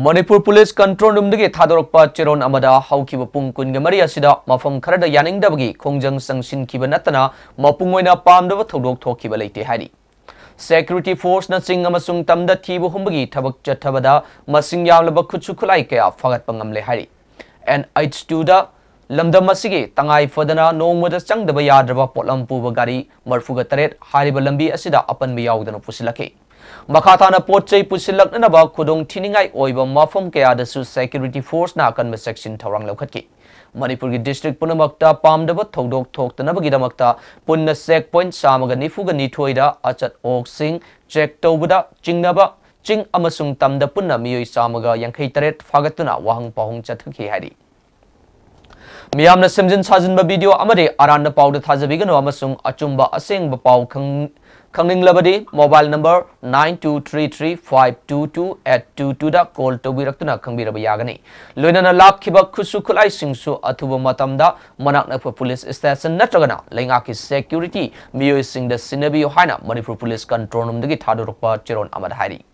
Manipur Police Control Room dagi Thadorakpa Cheron Amada Haukiba Pungkun Gamari Asida Mafam Karada Yaning Dabagi Kongjang Sangshin Kibanatana Mapungoina Pamdava Thodok Tokiba Late Hari Security Force Natsing Amasung Tamda Tibu Humbagi Tabak Jatabada Masing Yamlaba Kuchukulaika Fagat Pangamle Hari and I'd Studa Lamda Masigi Tangai Fodana no Muda Sang the Bayadrava Potlampu Bagari Marfuga Taret Haribalambi Asida Upon Biaudan Pusilake Makatana Poche Pusilak Naba Kudong Tiningai Oiba Mafum Kaya the Security Force Nakan section Tarang Lokaki. Manipur District Punamakta Pamdava Thodok Tok the Nabagidamakta Punna Sek Point Samaga Nifuga Nitoida Achat Ok Sing Check Tobuda Chingnaba Ching Amasung Tamda Punna Mio Samaga Yankai Taret Fagatuna Wahang Pahong Chataki Hari. Miamna Simjin Sajin video Amade Aranda Pau the Tazabigano Amasung Achumba Asing Bapau Kangling Labadi, mobile number 9233522822 da call to Birakuna Kambira Yagani. Lunana Lap Kiba Kusukulai Singsu Atuba Matamda, Manakna Police Station Natragana, Langaki Security, Mio Sing the Sinabi Ohana, Manipur Police Control Room the Thadorakpa Cheron Amadhari.